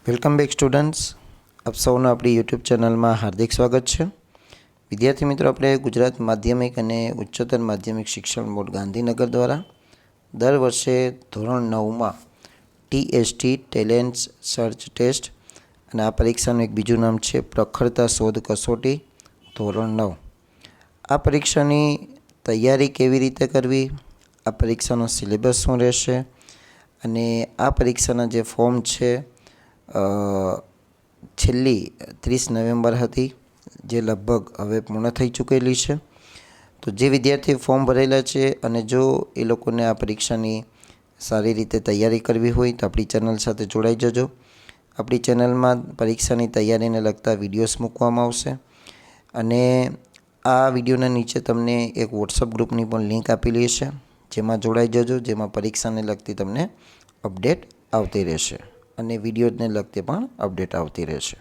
Welcome back students, આપ સૌનું આપણી યુટ્યુબ ચેનલમાં હાર્દિક સ્વાગત છે। વિદ્યાર્થી મિત્રો, આપણે ગુજરાત માધ્યમિક અને ઉચ્ચતર માધ્યમિક શિક્ષણ બોર્ડ ગાંધીનગર દ્વારા દર વર્ષે ધોરણ 9માં ટીએસટી ટેલેન્ટ સર્ચ ટેસ્ટ અને આ પરીક્ષાનું એક બીજું નામ છે પ્રખરતા શોધ કસોટી ધોરણ 9। આ પરીક્ષાની તૈયારી કેવી રીતે કરવી, આ પરીક્ષાનો સિલેબસ શું રહેશે અને આ પરીક્ષાના જે ફોર્મ છે છેલ્લી 30 નવેમ્બર હતી, જે લગભગ હવે પૂર્ણ થઈ ચૂકેલી છે। તો જે વિદ્યાર્થી ફોર્મ ભરેલા છે અને જો એ લોકોને આ પરીક્ષાની સારી રીતે તૈયારી કરવી હોય તો આપણી ચેનલ સાથે જોડાઈ જજો। આપણી ચેનલમાં પરીક્ષાની તૈયારીને લગતા વિડીયોઝ મૂકવામાં આવશે અને આ વિડીયોના નીચે તમને એક વોટ્સઅપ ગ્રુપની પણ લિંક આપેલી છે, જેમાં જોડાઈ જજો, જેમાં પરીક્ષાને લગતી તમને અપડેટ આવતી રહેશે અને વિડીયોને લગતી પણ અપડેટ આવતી રહેશે।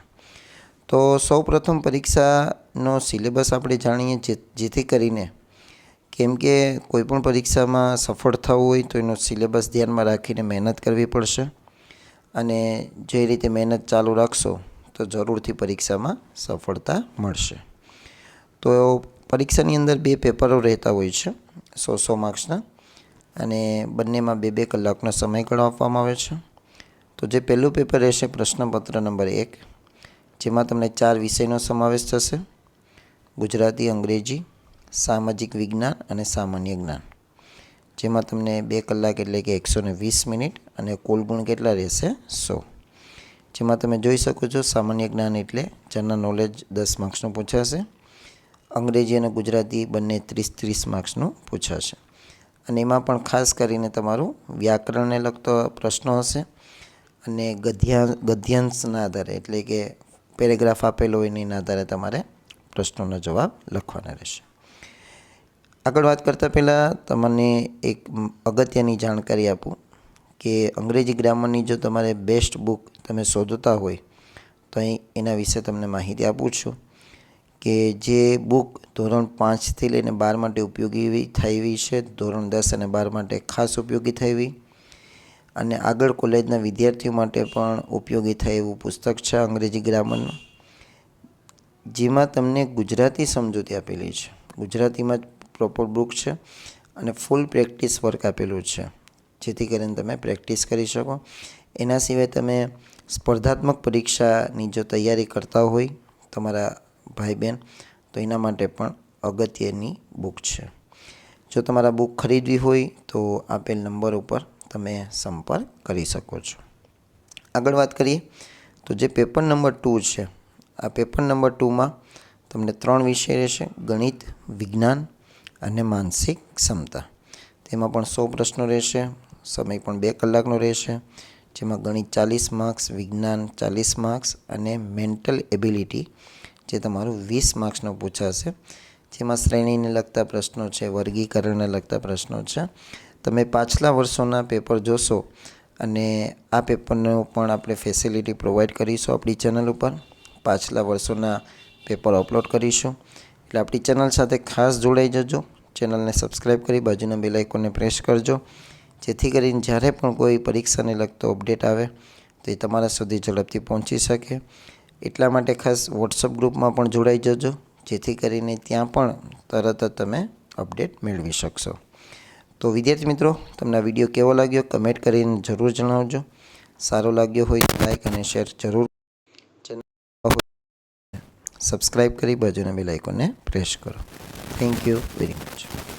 તો સૌપ્રથમ પરીક્ષાનો સિલેબસ આપણે જાણીએ, જેથી કરીને કેમ કે કોઈપણ પરીક્ષામાં સફળ થવું હોય તો એનો સિલેબસ ધ્યાનમાં રાખીને મહેનત કરવી પડશે અને જે રીતે મહેનત ચાલુ રાખશો તો જરૂરથી પરીક્ષામાં સફળતા મળશે। તો પરીક્ષાની અંદર 2 પેપરો રહેતા હોય છે 100 માર્ક્સના અને બંનેમાં 2-2 કલાકનો સમયગાળો આપવામાં આવે છે। તો જે પહેલું પેપર રહેશે પ્રશ્નપત્ર નંબર 1, જેમાં તમને 4 વિષયનો સમાવેશ થશે: ગુજરાતી, અંગ્રેજી, સામાજિક વિજ્ઞાન અને સામાન્ય જ્ઞાન, જેમાં તમને 2 કલાક એટલે કે 120 મિનિટ અને કુલ ગુણ કેટલા રહેશે 100। જેમાં તમે જોઈ શકો છો સામાન્ય જ્ઞાન એટલે જનરલ નોલેજ 10 માર્ક્સનું પૂછાશે, અંગ્રેજી અને ગુજરાતી બંને 30-30 માર્ક્સનું પૂછાશે અને એમાં પણ ખાસ કરીને તમારું વ્યાકરણને લગતો પ્રશ્નો હશે અને ગદ્યાંશના આધારે એટલે કે પેરેગ્રાફ આપેલો હોય એના આધારે તમારે પ્રશ્નોનો જવાબ લખવાના રહેશે। આગળ વાત કરતાં પહેલાં તમને એક અગત્યની જાણકારી આપું કે અંગ્રેજી ગ્રામરની જો તમારે બેસ્ટ બુક તમે શોધતા હોય તો અહીં એના વિશે તમને માહિતી આપું છું કે જે બુક ધોરણ 5થી લઈને 12 માટે ઉપયોગી થાય એવી છે, ધોરણ 10 અને 12 માટે ખાસ ઉપયોગી થાય એવી અને આગળ કોલેજના વિદ્યાર્થીઓ માટે પણ ઉપયોગી થાય એવું પુસ્તક છે અંગ્રેજી ગ્રામરનું, જેમાં તમને ગુજરાતી સમજૂતી આપેલી છે, ગુજરાતીમાં જ પ્રોપર બુક છે અને ફૂલ પ્રેક્ટિસ વર્ક આપેલું છે, જેથી કરીને તમે પ્રેક્ટિસ કરી શકો। એના સિવાય તમે સ્પર્ધાત્મક પરીક્ષાની જો તૈયારી કરતા હોય તમારા ભાઈ બહેન તો એના માટે પણ અગત્યની બુક છે। જો તમારા બુક ખરીદવી હોય તો આપેલ નંબર ઉપર તમે સંપર્ક કરી શકો છો। આગળ વાત કરીએ તો જે પેપર નંબર 2 છે, આ પેપર નંબર 2માં તમને 3 વિષય રહેશે: ગણિત, વિજ્ઞાન અને માનસિક ક્ષમતા। તેમાં પણ 100 પ્રશ્નો રહેશે, સમય પણ 2 કલાકનો રહેશે, જેમાં ગણિત 40 માર્ક્સ, વિજ્ઞાન 40 માર્ક્સ અને મેન્ટલ એબિલિટી જે તમારું 20 માર્ક્સનો પૂછાશે, જેમાં શ્રેણીને લગતા પ્રશ્નો છે, વર્ગીકરણને લગતા પ્રશ્નો છે। તમે પાછલા વર્ષોના પેપર જોશો અને આ પેપરનો પણ આપણે ફેસિલિટી પ્રોવાઈડ કરીશું આપણી ચેનલ ઉપર, પાછલા વર્ષોના પેપર અપલોડ કરીશું, એટલે આપણી ચેનલ સાથે ખાસ જોડાઈ જજો। ચેનલને સબસ્ક્રાઈબ કરી બાજુના બેલ આઇકોનને પ્રેસ કરજો, જેથી કરીને જ્યારે પણ કોઈ પરીક્ષાને લગતો અપડેટ આવે તો એ તમારા સુધી ઝડપથી પહોંચી શકે। એટલા માટે ખાસ વોટ્સઅપ ગ્રુપમાં પણ જોડાઈ જજો, જેથી કરીને ત્યાં પણ તરત જ તમે અપડેટ મેળવી શકશો। તો વિદ્યાર્થી મિત્રો, તમને આ વિડીયો કેવો લાગ્યો કમેન્ટ કરીને જરૂર જણાવજો। સારો લાગ્યો હોય તો લાઈક અને શેર જરૂર, ચેનલ સબસ્ક્રાઈબ કરી બાજુના બેલ આઇકોનને પ્રેસ કરો। Thank you very much.